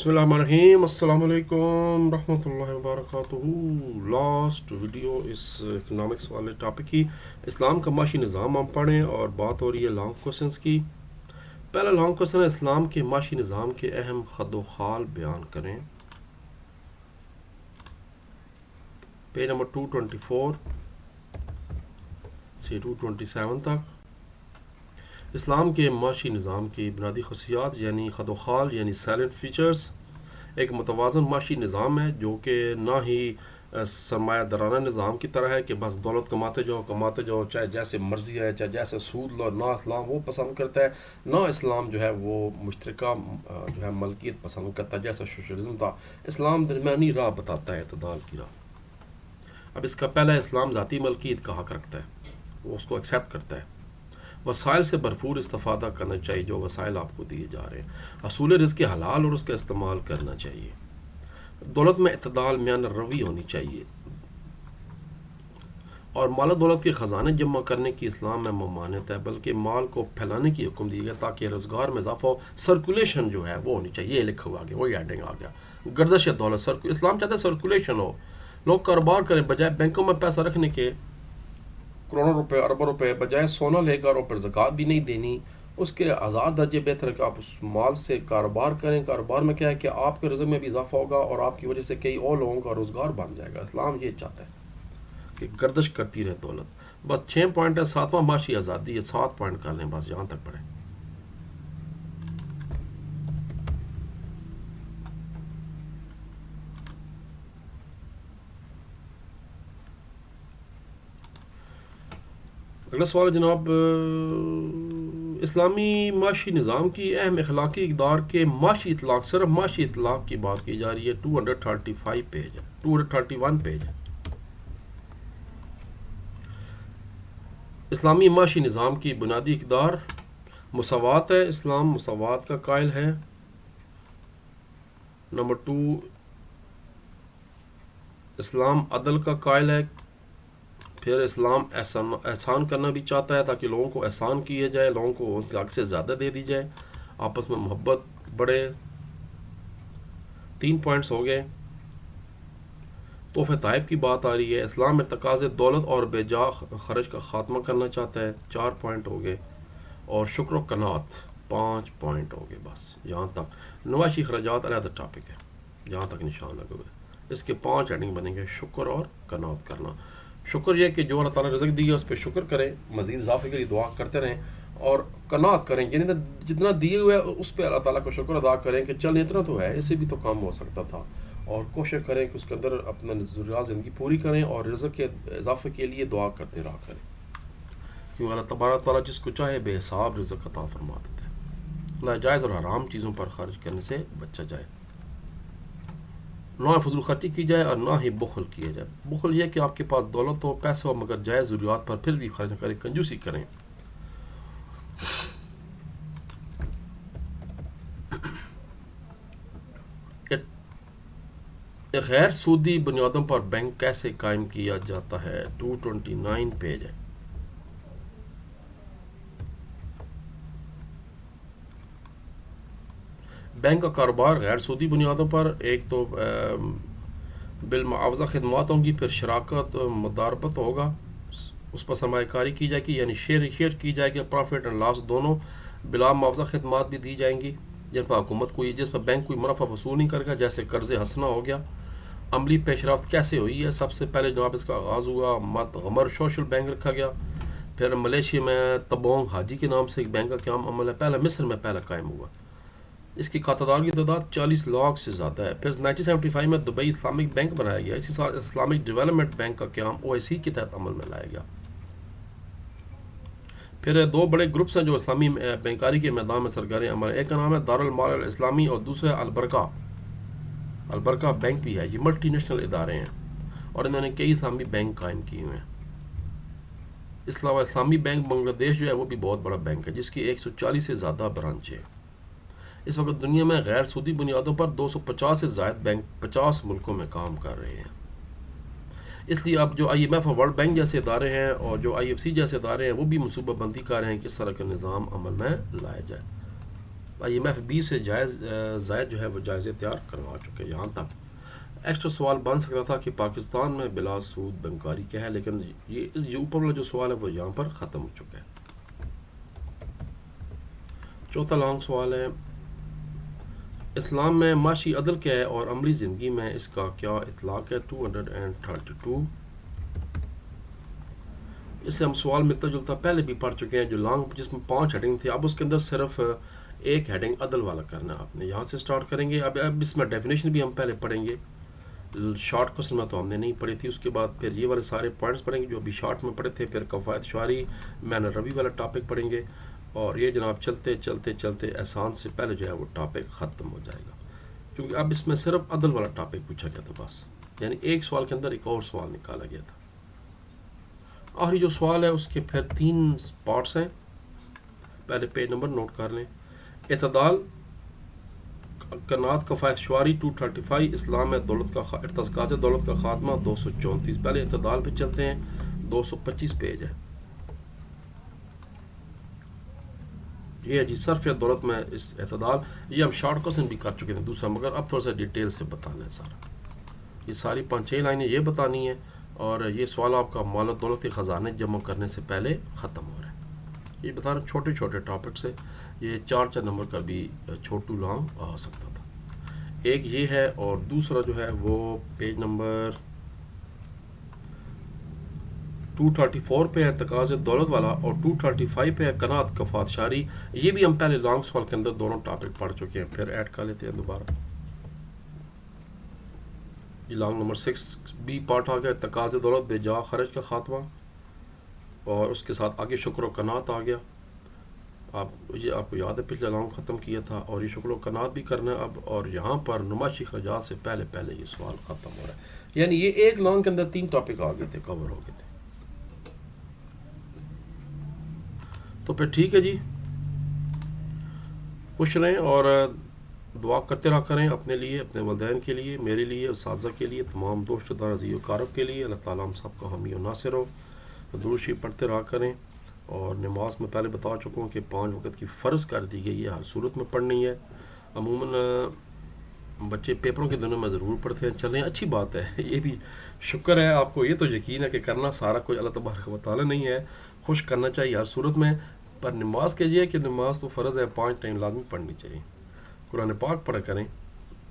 बिस्मिल्लाहिर्रहमानिर्रहीम अस्सलाम वालेकुम रहमतुल्लाहि व बरकातुहू। लास्ट वीडियो इस इकनॉमिक्स वाले टॉपिक की इस्लाम का माशी निज़ाम हम पढ़ें और बात हो रही है लॉन्ग क्वेश्चंस की। पहला लॉन्ग क्वेश्चन है, इस्लाम के माशी निज़ाम के अहम खदोखाल बयान करें। पेज नंबर 224 से 227 तक। इस्लाम के माशी निज़ाम की बुनियादी खसूसियात यानी खदोखाल यानी साइलेंट फीचर्स। एक मुतवाज़न माशी निज़ाम है जो कि ना ही सरमाया दराना निज़ाम की तरह है कि बस दौलत कमाते जाओ चाहे जैसे मर्ज़ी है, चाहे जैसे सूद लो। ना इस्लाम वो पसंद करता है, ना इस्लाम जो है वो मुश्तरका जो है मलकियत पसंद करता है जैसा सोशलिज्म था। इस्लाम दरमियानी राह बताता है, इत्तदाल की राह। अब इसका पहला इस्लाम ज़ाती मलकियत का हक़ रखता है, वो उसको एक्सेप्ट करता है। वसाइल से भरपूर इस्तेफ़ादा करना चाहिए जो वसाइल आपको दिए जा रहे हैं। असूल रिज़्क़ के हलाल और उसका इस्तेमाल करना चाहिए। दौलत में इत्तदाल म्यान रवी होनी चाहिए और माल दौलत के ख़जाने जमा करने की इस्लाम में ममानियत है, बल्कि माल को फैलाने की हुक्म दी गया ताकि रोज़गार में इजाफा हो। सर्कुलेशन जो है वो होनी चाहिए। ये लिखा हुआ आगे, वही एडिंग आ गया। गर्दश दौलत, इस्लाम चाहता है सर्कुलेशन हो, लोग कारोबार करें बजाय बैंकों में पैसा रखने के। करोड़ों रुपए अरबों रुपए बजाय सोना लेकर और पर ज़कात भी नहीं देनी, उसके आज़ाद दर्जे बेहतर है कि आप उस माल से कारोबार करें। कारोबार में क्या है कि आपके रिज़्क़ में भी इजाफा होगा और आपकी वजह से कई और लोगों का रोज़गार बन जाएगा। इस्लाम ये चाहता है कि गर्दिश करती रहे दौलत। बस 6 पॉइंट है। 7वां माशी आज़ादी है। 7 पॉइंट कर लें बस, यहाँ तक पढ़ें। अगला सवाल जनाब, इस्लामी माशी निज़ाम की अहम अखलाकी इक़दार के माशी इतलाक़, सिर्फ माशी इतलाक़ की बात की जा रही है। 235 पेज है, 231 पेज है। इस्लामी माशी निज़ाम की बुनियादी इक़दार मुसावात है। इस्लाम मुसावात का कायल है। नंबर 2, इस्लाम अदल का कायल है। फिर इस्लाम एहसान करना भी चाहता है ताकि लोगों को एहसान किया जाए, लोगों को उसके हक़ से ज़्यादा दे दी जाए, आपस में मोहब्बत बढ़े। 3 पॉइंट्स हो गए। तोहफ़े ताइफ की बात आ रही है। इस्लाम में तकाज़े दौलत और बेजा खर्च का ख़ात्मा करना चाहता है। 4 पॉइंट हो गए। और शुक्र व कनात 5 पॉइंट हो गए। बस यहाँ तक। नवाशी खराजात अलग टॉपिक है, यहाँ तक निशान लगे हुए। इसके 5 हेडिंग बनेंगे, शुक्र और कनात करना। शुक्र यह कि जो अल्लाह ताला रिज़्क़ दिया उस पर शुक्र करें, मज़ीद इजाफे के लिए दुआ करते रहें। और कनात करें यानी जितना दिए हुए है उस पर अल्लाह ताला को शुक्र अदा करें कि चल इतना तो है, इससे भी तो कम हो सकता था। और कोशिश करें कि उसके अंदर अपना ज़रूरियात ज़िंदगी पूरी करें और रिज़्क़ के इजाफे के लिए दुआ करते रहा करें, क्योंकि अल्लाह तबारक ताला जिसको चाहे बेहिसाब रिज़्क़ अता फरमा देता है। नाजायज़ और हराम चीज़ों पर खर्च करने से बचा जाए, ना फजूल खर्ची की जाए और ना ही बुखल किया जाए। बुखल यह कि आपके पास दौलत हो, पैसे हो, मगर जायज़ ज़रूरियात पर फिर भी खर्च करें, कंजूसी करें। गैर सूदी बुनियादों पर बैंक कैसे कायम किया जाता है। 229 पेज है। बैंक का कारोबार गैर सूदी बुनियादों पर, एक तो बिलमुआवजा खिदमात होंगी, फिर शराकत मुदारबत होगा, उस पर सरमायाकारी की जाएगी यानी शेयर की जाएगी। प्रॉफिट एंड लॉस दोनों। बिला मुआवजा खिदमात भी दी जाएंगी जिन पर हुकूमत जिस पर बैंक कोई मुनाफा वसूल नहीं करेगा, जैसे कर्ज हसना हो गया। अमली पेशरफ्त कैसे हुई है। सबसे पहले जनाब इसका आगाज़ हुआ, मत गमर सोशल बैंक रखा गया। फिर मलेशिया में तबोंग हाजी के नाम से एक बैंक का क्या अमल है, पहला मिस्र में पहला कायम हुआ। इसकी खातादार की तादाद 40 लाख से ज़्यादा है। फिर 1975 में दुबई इस्लामिक बैंक बनाया गया। इसी साल इस्लामिक डेवलपमेंट बैंक का क्याम OIC के तहत अमल में लाया गया। फिर 2 बड़े ग्रुप्स हैं जो इस्लामी बैंकारी के मैदान में सरकारी अमल है। एक का नाम है दारुल माल इस्लामी और दूसरा अलबरका बैंक भी है। ये मल्टी नेशनल इदारे हैं और इन्होंने कई इस्लामी बैंक कायम किए हुए हैं। इस अलावा इस्लामी बैंक बांग्लादेश जो है वो भी बहुत बड़ा बैंक है जिसकी 140 से ज़्यादा ब्रांच है। इस वक्त दुनिया में गैर सूदी बुनियादों पर 250 से ज़ायद बैंक 50 मुल्कों में काम कर रहे हैं। इसलिए अब जो IMF और वर्ल्ड बैंक जैसे इदारे हैं और जो IFC जैसे इदारे हैं वो भी मनसूबा बंदी कर रहे हैं कि इस तरह का निज़ाम अमल में लाया जाए। IMF بھی سے زائد جو ہے وہ جائزے تیار کروا چکے یہاں تک. ایکسٹرا سوال بن سکتا تھا کہ پاکستان میں بلا سود بینکاری کیا ہے، لیکن یہ جو اوپر والا جو سوال ہے وہ یہاں پر ختم ہو چکا ہے. چوتھا لانگ سوال ہے، اسلام میں معاشی عدل کیا ہے اور عملی زندگی میں اس کا کیا اطلاق ہے. 232. اس سے ہم سوال ملتا جلتا پہلے بھی پڑھ چکے ہیں جو لانگ جس میں 5 ہیڈنگ تھے. اب اس کے اندر صرف ایک ہیڈنگ عدل والا کرنا ہے آپ نے. یہاں سے سٹارٹ کریں گے. اب اس میں ڈیفینیشن بھی ہم پہلے پڑھیں گے. شارٹ کوسچن میں تو ہم نے نہیں پڑھی تھی. اس کے بعد پھر یہ والے سارے پوائنٹس پڑھیں گے جو ابھی شارٹ میں پڑھے تھے. پھر کفایت شعاری مین روی والا ٹاپک پڑھیں گے. اور یہ جناب چلتے چلتے چلتے احسان سے پہلے جو ہے وہ ٹاپک ختم ہو جائے گا، کیونکہ اب اس میں صرف عدل والا ٹاپک پوچھا گیا تھا بس. یعنی ایک سوال کے اندر ایک اور سوال نکالا گیا تھا. آخری جو سوال ہے اس کے پھر 3 پارٹس ہیں. پہلے پیج نمبر نوٹ کر لیں. اعتدال، کنات کفایت شعاری 235. اسلام میں دولت کا ارتکاز دولت کا خاتمہ 234. پہلے اعتدال پہ چلتے ہیں. 225 پیج ہے. یہ ہے جی صرف دولت میں اس اعتدال. یہ ہم شارٹ کوسچن بھی کر چکے تھے دوسرا، مگر اب تھوڑا سا ڈیٹیل سے بتانا ہے سارا. یہ ساری 5-6 لائنیں یہ بتانی ہیں، اور یہ سوال آپ کا مال و دولت کے خزانے جمع کرنے سے پہلے ختم ہو رہا ہے. یہ بتا رہا ہوں چھوٹے چھوٹے ٹاپک سے. یہ 4 نمبر کا بھی چھوٹو لانگ آ سکتا تھا. ایک یہ ہے، اور دوسرا جو ہے وہ پیج نمبر 234 پہ ہے تقاض دولت والا، اور 235 پہ ہے کنات کفات شعاری. یہ بھی ہم پہلے لانگ سوال کے اندر دونوں ٹاپک پڑھ چکے ہیں. پھر ایڈ کر لیتے ہیں دوبارہ. یہ لانگ نمبر 6 بھی پارٹ آ گیا، تقاض دولت بے جا خرچ کا خاتمہ، اور اس کے ساتھ آگے شکر و کنات آ گیا. یہ آپ کو یاد ہے پچھلے لانگ ختم کیا تھا، اور یہ شکر و کنات بھی کرنا ہے اب. اور یہاں پر نمائشی اخراجات سے پہلے یہ سوال ختم ہو رہا ہے. یعنی یہ ایک لانگ کے اندر 3 ٹاپک آ گئے تھے، کور ہو گئے تھے. تو پھر ٹھیک ہے جی، خوش رہیں اور دعا کرتے رہا کریں اپنے لیے، اپنے والدین کے لیے، میرے لیے، اساتذہ کے لیے، تمام دوست دار عزیز و اقارب کے لیے. اللہ تعالیٰ ہم سب کو حامی و ناصر ہو. درود شریف پڑھتے رہا کریں. اور نماز میں پہلے بتا چکا ہوں کہ 5 وقت کی فرض کر دی گئی ہے، ہر صورت میں پڑھنی ہے. عموماً بچے پیپروں کے دنوں میں ضرور پڑھتے ہیں. چلیں اچھی بات ہے، یہ بھی شکر ہے. آپ کو یہ تو یقین ہے کہ کرنا سارا کوئی اللہ تبارک و تعالیٰ نہیں ہے. خوش کرنا چاہیے ہر صورت میں. پر نماز کیجیے کہ نماز تو فرض ہے، 5 ٹائم لازمی پڑھنی چاہیے. قرآن پاک پڑھا کریں.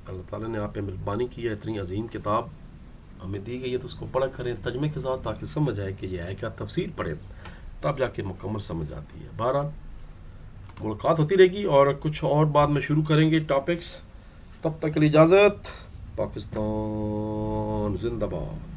اللہ تعالیٰ نے آپ پہ مہربانی کی ہے، اتنی عظیم کتاب ہمیں دی گئی ہے، تو اس کو پڑھا کریں ترجمے کے ساتھ، تاکہ سمجھ آئے کہ یہ ہے کیا. تفسیر پڑھیں تب جا کے مکمل سمجھ آتی ہے. بہرحال ملاقات ہوتی رہے گی، اور کچھ اور بعد میں شروع کریں گے ٹاپکس. تب تک کے لیے اجازت. پاکستان زندہ باد.